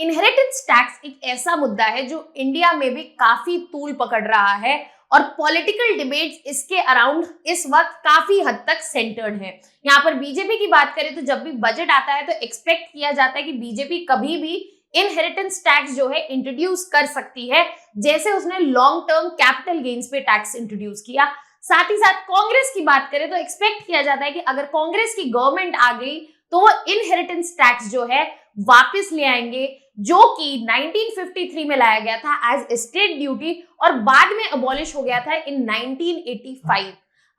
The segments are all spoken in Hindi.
इनहेरिटेंस टैक्स एक ऐसा मुद्दा है जो इंडिया में भी काफी तूल पकड़ रहा है और पॉलिटिकल डिबेट्स इसके अराउंड इस वक्त काफी हद तक सेंटर्ड है। यहाँ पर बीजेपी की बात करें तो जब भी बजट आता है तो एक्सपेक्ट किया जाता है कि बीजेपी कभी भी इनहेरिटेंस टैक्स जो है इंट्रोड्यूस कर सकती है, जैसे उसने लॉन्ग टर्म कैपिटल गेन्स पे टैक्स इंट्रोड्यूस किया। साथ ही साथ कांग्रेस की बात करें तो एक्सपेक्ट किया जाता है कि अगर कांग्रेस की गवर्नमेंट आ गई तो वो इनहेरिटेंस टैक्स जो है वापस ले आएंगे, जो कि 1953 में लाया गया था एज स्टेट ड्यूटी और बाद में अबॉलिश हो गया था इन 1985।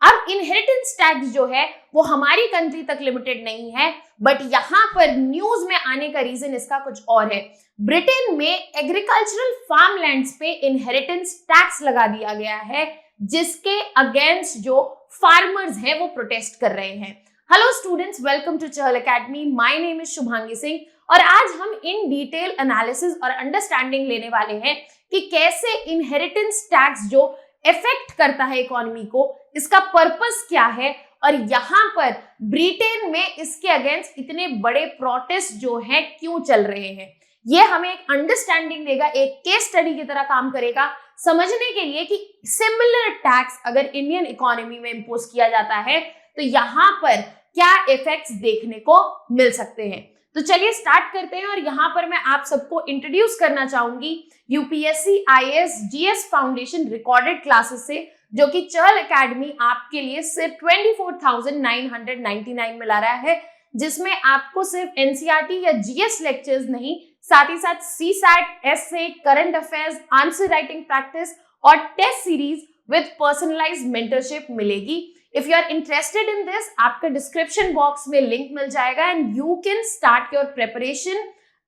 अब इनहेरिटेंस टैक्स जो है वो हमारी कंट्री तक लिमिटेड नहीं है, बट यहाँ पर न्यूज में आने का रीजन इसका कुछ और है। ब्रिटेन में एग्रीकल्चरल फार्मलैंड्स पे इनहेरिटेंस टैक्स लगा दिया गया है, जिसके अगेंस्ट जो फार्मर्स हैं वो प्रोटेस्ट कर रहे हैं। Hello students, welcome to Chahal academy. My name is Shubhangi Singh और आज हम इन डिटेल एनालिसिस और अंडरस्टैंडिंग लेने वाले हैं कि कैसे इनहेरिटेंस टैक्स जो इफेक्ट करता है इकोनॉमी को, इसका पर्पस क्या है और यहाँ पर ब्रिटेन में इसके अगेंस्ट इतने बड़े प्रोटेस्ट जो हैं क्यों चल रहे हैं। ये हमें एक अंडरस्टैंडिंग देगा, एक केस स्टडी की तरह काम करेगा समझने के लिए कि सिमिलर टैक्स अगर इंडियन इकोनॉमी में इंपोज किया जाता है तो यहाँ पर क्या इफेक्ट्स देखने को मिल सकते हैं। तो चलिए स्टार्ट करते हैं और यहाँ पर मैं आप सबको इंट्रोड्यूस करना चाहूंगी UPSC IAS GS foundation recorded classes से, जो कि चहल एकेडमी आपके लिए सिर्फ 24,999 में ला रहा है, जिसमें आपको सिर्फ एनसीईआरटी या जीएस लेक्चर्स नहीं, साथ ही साथ CSAT, essay, current affairs, answer writing practice और test series with personalised mentorship मिलेगी। If you are interested in this, आपका डिस्क्रिप्शन बॉक्स में लिंक मिल जाएगा and you can start your preparation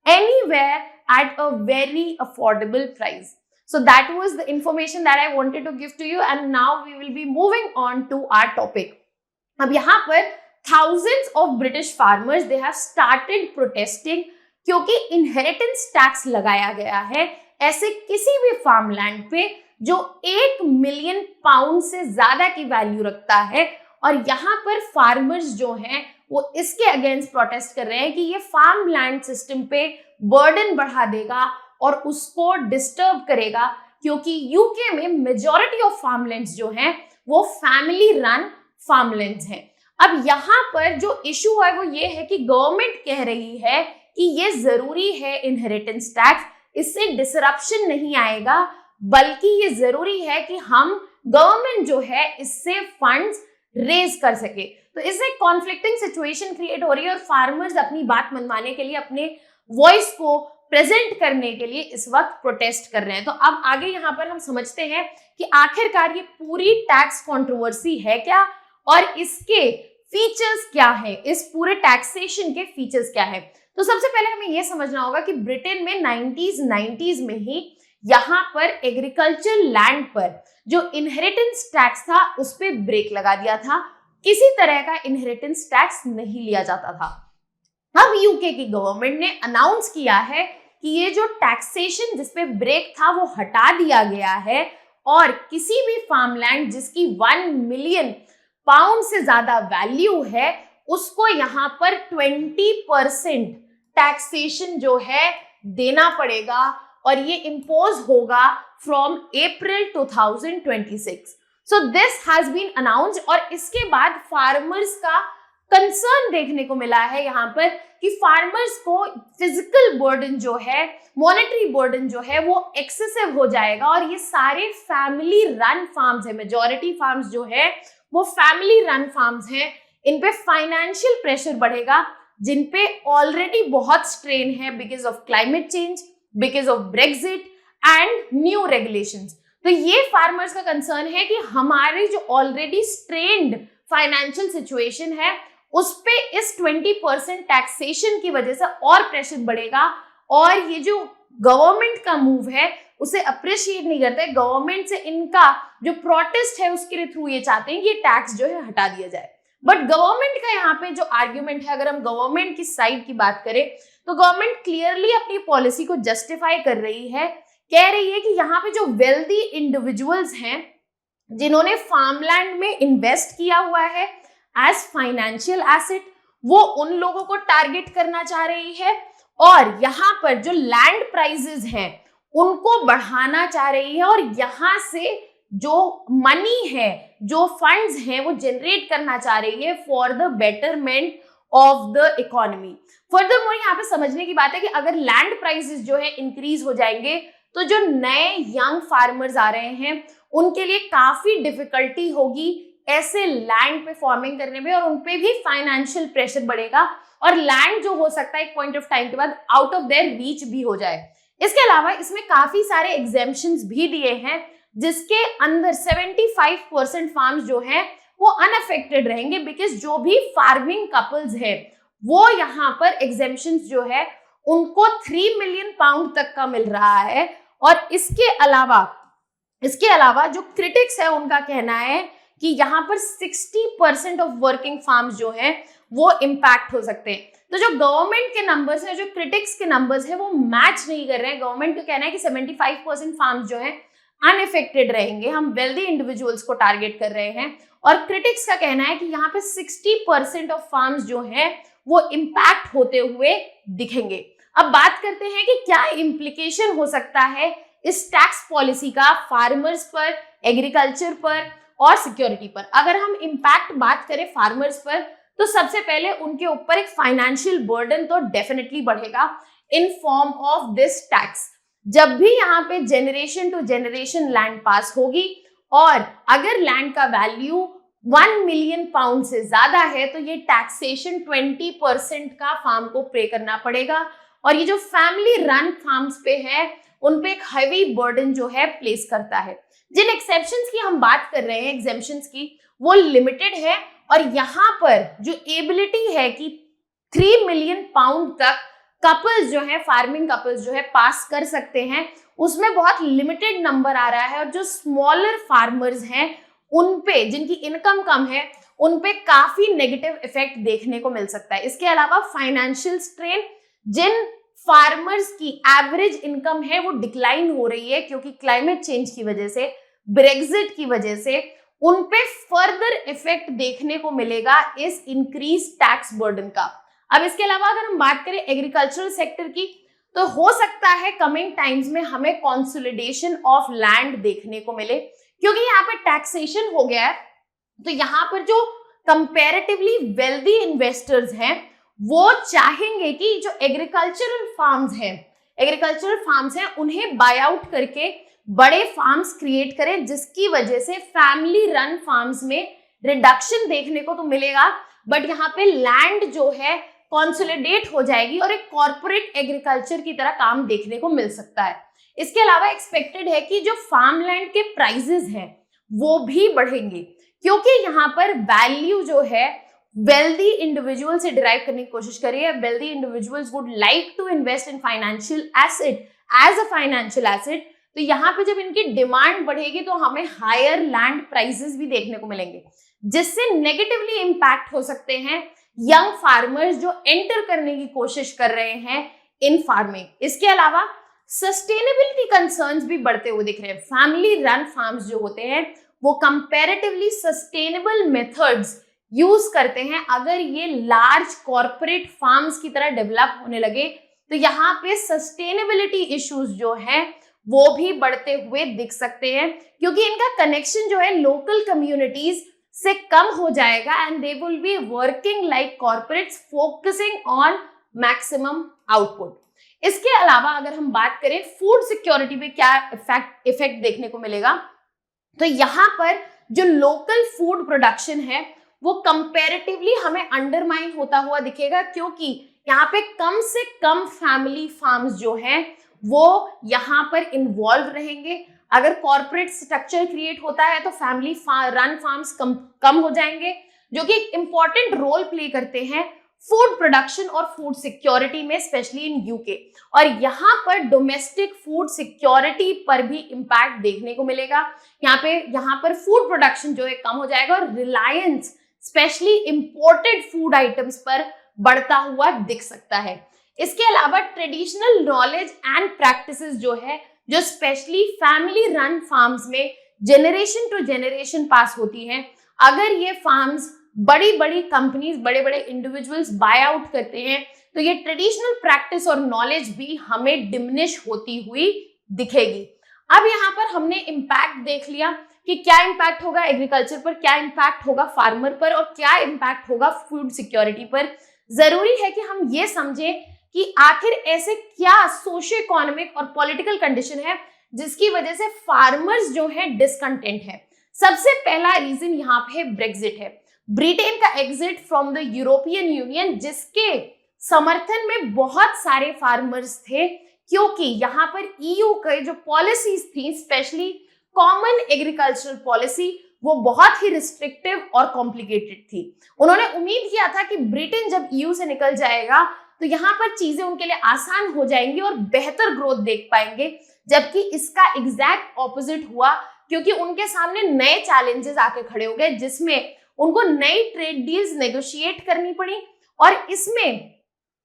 anywhere at a very affordable price. So that was the information that I wanted to give to you and now we will be moving on to our topic. अब यहाँ पर thousands of British farmers they have started protesting क्योंकि इनहेरिटेंस टैक्स लगाया गया है ऐसे किसी भी फार्मलैंड पे जो 1 मिलियन पाउंड से ज्यादा की वैल्यू रखता है, और यहाँ पर फार्मर्स जो हैं वो इसके अगेंस्ट प्रोटेस्ट कर रहे हैं कि ये फार्मलैंड सिस्टम पे बर्डन बढ़ा देगा और उसको डिस्टर्ब करेगा, क्योंकि यूके में मेजॉरिटी ऑफ फार्मलैंड्स जो हैं वो फैमिली रन फार्मलैंड्स हैं। अब यहाँ पर जो इशू है वो ये है कि गवर्नमेंट कह रही है कि ये जरूरी है इनहेरिटेंस टैक्स, इससे डिसरप्शन नहीं आएगा, बल्कि ये जरूरी है कि हम गवर्नमेंट जो है इससे फंड्स रेज कर सके। तो इससे कॉन्फ्लिक्टिंग सिचुएशन क्रिएट हो रही है और फार्मर्स अपनी बात मनवाने के लिए, अपने वॉइस को प्रेजेंट करने के लिए इस वक्त प्रोटेस्ट कर रहे हैं। तो अब आगे यहाँ पर हम समझते हैं कि आखिरकार ये पूरी टैक्स कंट्रोवर्सी है क्या और इसके फीचर्स क्या है, इस पूरे टैक्सेशन के फीचर्स क्या है। तो सबसे पहले हमें यह समझना होगा कि ब्रिटेन में 90s में ही यहाँ पर एग्रीकल्चर लैंड पर जो इनहेरिटेंस टैक्स था उस पर ब्रेक लगा दिया था, किसी तरह का इनहेरिटेंस टैक्स नहीं लिया जाता था। अब यूके की गवर्नमेंट ने अनाउंस किया है कि ये जो टैक्सेशन जिसपे ब्रेक था वो हटा दिया गया है और किसी भी फार्मलैंड जिसकी 1 मिलियन पाउंड से ज्यादा वैल्यू है उसको यहाँ पर 20% टैक्सेशन जो है देना पड़ेगा और ये इम्पोज होगा from April 2026। So this has been announced और इसके बाद फार्मर्स का कंसर्न देखने को मिला है यहाँ पर कि फार्मर्स को फिजिकल बर्डन जो है, मॉनेटरी बर्डन जो है वो एक्सेसिव हो जाएगा और ये सारे फैमिली रन फार्म्स है, मेजॉरिटी फार्म्स जो है वो फैमिली रन फार्म्स हैं, इन पे फाइनेंशियल प्रेशर बढ़ेगा जिन पे ऑलरेडी बहुत स्ट्रेन है because of climate change, because of Brexit and new regulations. तो ये फार्मर्स का कंसर्न है कि हमारी जो ऑलरेडी स्ट्रेन्ड फाइनेंशियल सिचुएशन है उस पे इस 20% टैक्सेशन की वजह से और प्रेशर बढ़ेगा और ये जो गवर्नमेंट का मूव है उसे अप्रिशिएट नहीं करते। गवर्नमेंट से इनका जो प्रोटेस्ट है उसके थ्रू ये चाहते हैं कि ये टैक्स जो है हटा दिया जाए। बट गवर्नमेंट का यहाँ पे जो आर्ग्यूमेंट है, अगर हम गवर्नमेंट की साइड की बात करें तो गवर्नमेंट क्लियरली अपनी पॉलिसी को जस्टिफाई कर रही है, कह रही है कि यहाँ पे जो वेल्दी इंडिविजुअल्स हैं जिन्होंने फार्मलैंड में इन्वेस्ट किया हुआ है एज फाइनेंशियल एसेट, वो उन लोगों को टारगेट करना चाह रही है और यहाँ पर जो लैंड प्राइजेस हैं उनको बढ़ाना चाह रही है और यहाँ से जो मनी है, जो फंड्स हैं वो जनरेट करना चाह रही है for the betterment of the economy. Furthermore यहाँ पे समझने की बात है कि अगर लैंड प्राइसेस जो है इंक्रीज हो जाएंगे तो जो नए यंग फार्मर्स आ रहे हैं उनके लिए काफी डिफिकल्टी होगी ऐसे लैंड पे फार्मिंग करने में, और उनपे भी फाइनेंशियल प्रेशर बढ़ेगा और लैंड जो हो सकता है एक पॉइंट ऑफ टाइम के बाद आउट ऑफ देयर रीच भी हो जाए। इसके अलावा इसमें काफी सारे एग्जेम्पशंस भी दिए हैं जिसके अंदर 75% फार्म्स जो हैं वो अनअफेक्टेड रहेंगे, बिकॉज जो भी फार्मिंग कपल्स है वो यहाँ पर एग्जेम्पशंस जो है उनको 3 मिलियन पाउंड तक का मिल रहा है। और इसके अलावा जो क्रिटिक्स है उनका कहना है कि यहाँ पर 60% ऑफ वर्किंग फार्म्स जो हैं वो इम्पैक्ट हो सकते हैं। तो जो गवर्नमेंट के नंबर्स हैं, जो क्रिटिक्स के नंबर्स हैं वो मैच नहीं कर रहे हैं। गवर्नमेंट का कहना है कि 75% फार्म्स जो हैं अनइफेक्टेड रहेंगे, हम वेल्दी इंडिविजुअल्स को टारगेट कर रहे हैं, और क्रिटिक्स का कहना है कि यहाँ पे 60% ऑफ फार्म्स जो हैं वो इम्पैक्ट होते हुए दिखेंगे। अब बात करते हैं कि क्या इम्प्लीकेशन हो सकता है इस टैक्स पॉलिसी का फार्मर्स पर, एग्रीकल्चर पर और सिक्योरिटी पर। अगर हम इम्पैक्ट बात करें फार्मर्स पर तो सबसे पहले उनके ऊपर एक फाइनेंशियल बर्डन तो डेफिनेटली बढ़ेगा in form of this tax. जब भी यहाँ पे जनरेशन टू जनरेशन लैंड पास होगी और अगर लैंड का वैल्यू 1 मिलियन पाउंड से ज्यादा है तो ये टैक्सेशन 20% का फार्म को पे करना पड़ेगा, और ये जो फैमिली रन फार्म्स पे है उन पे एक हैवी बर्डन जो है प्लेस करता है। जिन एक्सेप्शंस की हम बात कर रहे हैं, एग्जेम्पशंस की, वो लिमिटेड है, और यहाँ पर जो एबिलिटी है कि 3 मिलियन पाउंड तक कपल्स जो है, फार्मिंग कपल्स जो है पास कर सकते हैं, उसमें बहुत लिमिटेड नंबर आ रहा है। और जो स्मॉलर फार्मर्स हैं उन पे, जिनकी इनकम कम है, उन पे काफी नेगेटिव इफेक्ट देखने को मिल सकता है। इसके अलावा फाइनेंशियल स्ट्रेन, जिन फार्मर्स की एवरेज इनकम है वो डिक्लाइन हो रही है क्योंकि क्लाइमेट चेंज की वजह से, ब्रेक्सिट की वजह से, उन पे फर्दर इफेक्ट देखने को मिलेगा इस इंक्रीज टैक्स बर्डन का। अब इसके अलावा अगर हम बात करें एग्रीकल्चरल सेक्टर की, तो हो सकता है कमिंग टाइम्स में हमें कंसोलिडेशन ऑफ लैंड देखने को मिले, क्योंकि यहाँ पे टैक्सेशन हो गया है। तो यहाँ पर जो कंपैरेटिवली वेल्दी इन्वेस्टर्स हैं वो चाहेंगे कि जो एग्रीकल्चरल फार्म्स हैं उन्हें बाय आउट करके बड़े फार्म्स क्रिएट करें, जिसकी वजह से फैमिली रन फार्म्स में रिडक्शन देखने को तो मिलेगा, बट यहाँ पे लैंड जो है कंसोलिडेट हो जाएगी और एक कॉर्पोरेट एग्रीकल्चर की तरह काम देखने को मिल सकता है। इसके अलावा एक्सपेक्टेड है कि जो फार्म लैंड के प्राइजेस हैं वो भी बढ़ेंगे, क्योंकि यहाँ पर वैल्यू जो है वेल्दी इंडिविजुअल से डिराइव करने की कोशिश करिए। Wealthy individuals would like to invest in financial asset as a financial asset. तो यहाँ पे जब इनकी डिमांड बढ़ेगी तो हमें हायर लैंड प्राइसेस भी देखने को मिलेंगे, जिससे नेगेटिवली इंपैक्ट हो सकते हैं यंग फार्मर्स जो एंटर करने की कोशिश कर रहे हैं इन फार्मिंग। इसके अलावा सस्टेनेबिलिटी कंसर्न्स भी बढ़ते हुए दिख रहे हैं। फैमिली रन फार्म्स जो होते हैं वो कंपैरेटिवली सस्टेनेबल मेथड्स यूज करते हैं। अगर ये लार्ज कॉर्पोरेट फार्म्स की तरह डेवलप होने लगे तो यहाँ पे सस्टेनेबिलिटी इश्यूज जो हैं वो भी बढ़ते हुए दिख सकते हैं, क्योंकि इनका कनेक्शन जो है लोकल कम्युनिटीज से कम हो जाएगा and they will be working like corporates focusing on maximum output. इसके अलावा अगर हम बात करें फूड सिक्योरिटी पे क्या इफेक्ट देखने को मिलेगा, तो यहाँ पर जो लोकल फूड प्रोडक्शन है वो कंपैरेटिवली हमें अंडरमाइन होता हुआ दिखेगा, क्योंकि यहाँ पे कम से कम फैमिली फार्म्स जो हैं वो यहाँ पर इन्वॉल्व रहेंगे। अगर कॉर्पोरेट स्ट्रक्चर क्रिएट होता है तो फैमिली रन फार्म्स कम हो जाएंगे, जो कि एक इंपॉर्टेंट रोल प्ले करते हैं फूड प्रोडक्शन और फूड सिक्योरिटी में, स्पेशली इन यूके। और यहाँ पर डोमेस्टिक फूड सिक्योरिटी पर भी इम्पैक्ट देखने को मिलेगा। यहाँ पर फूड प्रोडक्शन जो है कम हो जाएगा और Reliance specially imported food items पर बढ़ता हुआ दिख सकता है। इसके अलावा ट्रेडिशनल नॉलेज एंड प्रैक्टिसेस जो है, जो स्पेशली फैमिली रन फार्म्स में जनरेशन टू जनरेशन पास होती हैं, अगर ये फार्म्स बड़ी बड़ी कंपनीज, बड़े बड़े इंडिविजुअल्स बाय आउट करते हैं तो ये ट्रेडिशनल प्रैक्टिस और नॉलेज भी हमें डिमिनिश होती हुई दिखेगी। अब यहाँ पर हमने इम्पैक्ट देख लिया कि क्या इम्पैक्ट होगा एग्रीकल्चर पर, क्या इम्पैक्ट होगा फार्मर पर और क्या इम्पैक्ट होगा फूड सिक्योरिटी पर। जरूरी है कि हम ये समझें कि आखिर ऐसे क्या सोशियो इकोनॉमिक और पॉलिटिकल कंडीशन है जिसकी वजह से फार्मर्स जो है डिसकंटेंट है। सबसे पहला रीजन यहाँ पे ब्रेक्जिट है, ब्रिटेन का exit from the European union, जिसके समर्थन में बहुत सारे फार्मर्स थे, क्योंकि यहाँ पर ईयू के जो पॉलिसीज थी, स्पेशली कॉमन एग्रीकल्चरल पॉलिसी, वो बहुत ही रिस्ट्रिक्टिव और कॉम्प्लिकेटेड थी। उन्होंने उम्मीद किया था कि ब्रिटेन जब ईयू से निकल जाएगा तो यहाँ पर चीजें उनके लिए आसान हो जाएंगी और बेहतर ग्रोथ देख पाएंगे, जबकि इसका एग्जैक्ट ऑपोजिट हुआ, क्योंकि उनके सामने नए चैलेंजेस आके खड़े हो गए, जिसमें उनको नई ट्रेड डील्स नेगोशिएट करनी पड़ी और इसमें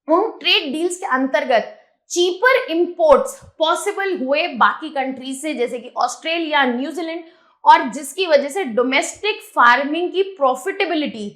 उन ट्रेड डील्स के अंतर्गत चीपर इंपोर्ट्स पॉसिबल हुए बाकी कंट्रीज से, जैसे कि ऑस्ट्रेलिया, न्यूजीलैंड, और जिसकी वजह से डोमेस्टिक फार्मिंग की प्रॉफिटेबिलिटी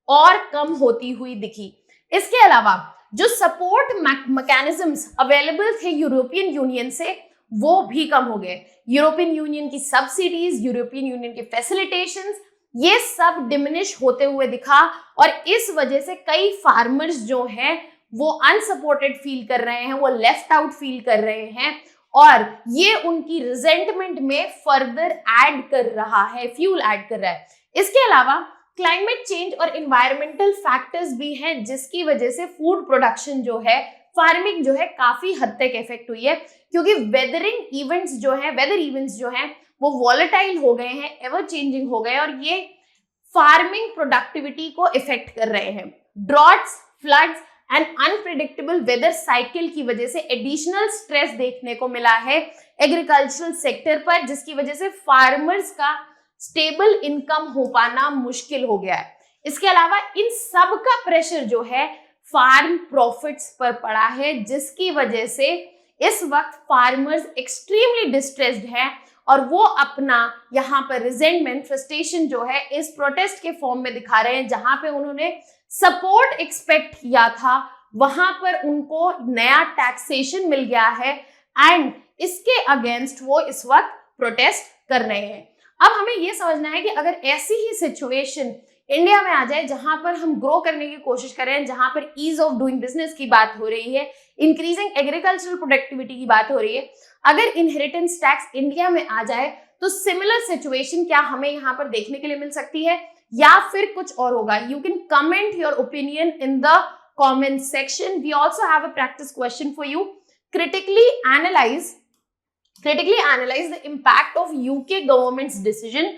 और कम होती हुई दिखी। इसके अलावा जो सपोर्ट मैकेनिज्म्स अवेलेबल थे यूरोपियन यूनियन से, वो भी कम हो गए। यूरोपियन यूनियन की सब्सिडीज, यूरोपियन यूनियन के फैसिलिटेशंस, ये सब डिमिनिश होते हुए दिखा और इस वजह से कई फार्मर्स जो हैं वो अनसपोर्टेड फील कर रहे हैं, वो लेफ्ट आउट फील कर रहे हैं और ये उनकी रिजेंटमेंट में फर्दर ऐड कर रहा है, फ्यूल ऐड कर रहा है। इसके अलावा क्लाइमेट चेंज और इन्वायरमेंटल फैक्टर्स भी हैं, जिसकी वजह से फूड प्रोडक्शन जो है, फार्मिंग जो है, काफी हद तक इफेक्ट हुई है, क्योंकि वेदर इवेंट्स जो हैं वो वॉलेटाइल हो गए हैं, एवर चेंजिंग हो गए और ये फार्मिंग प्रोडक्टिविटी को इफेक्ट कर रहे हैं। Droughts, floods and unpredictable weather cycle की वजह से एडिशनल स्ट्रेस देखने को मिला है एग्रीकल्चरल सेक्टर पर, जिसकी वजह से फार्मर्स का स्टेबल इनकम हो पाना मुश्किल हो गया है। इसके अलावा इन सब का प्रेशर जो है फार्म प्रॉफिट्स पर पड़ा है, जिसकी वजह से इस वक्त फार्मर्स एक्सट्रीमली डिस्ट्रेस्ड हैं और वो अपना यहाँ पर रिजेंटमेंट, फ्रस्ट्रेशन जो है इस प्रोटेस्ट के फॉर्म में दिखा रहे हैं। जहां पे उन्होंने सपोर्ट एक्सपेक्ट किया था, वहां पर उनको नया टैक्सेशन मिल गया है एंड इसके अगेंस्ट वो इस वक्त प्रोटेस्ट कर रहे हैं। अब हमें ये समझना है कि अगर ऐसी ही सिचुएशन इंडिया में आ जाए, जहां पर हम ग्रो करने की कोशिश कर रहे हैं, जहां पर ईज ऑफ डूइंग बिजनेस की बात हो रही है, इंक्रीजिंग एग्रीकल्चरल प्रोडक्टिविटी की बात हो रही है, अगर इनहेरिटेंस टैक्स इंडिया में आ जाए तो सिमिलर सिचुएशन क्या हमें यहाँ पर देखने के लिए मिल सकती है या फिर कुछ और होगा? You can comment your opinion in the comment section. We also have a practice question for you. Critically analyze the impact of UK government's decision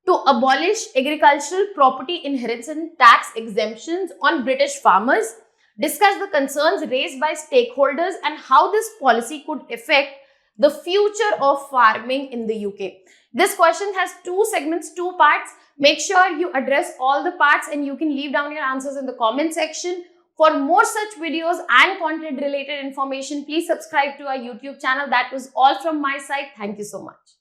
to abolish agricultural property inheritance tax exemptions on British farmers. Discuss the concerns raised by stakeholders and how this policy could affect the future of farming in the UK. This question has two segments, two parts. Make sure you address all the parts and you can leave down your answers in the comment section. For more such videos and content related information, please subscribe to our YouTube channel. That was all from my side. Thank you so much.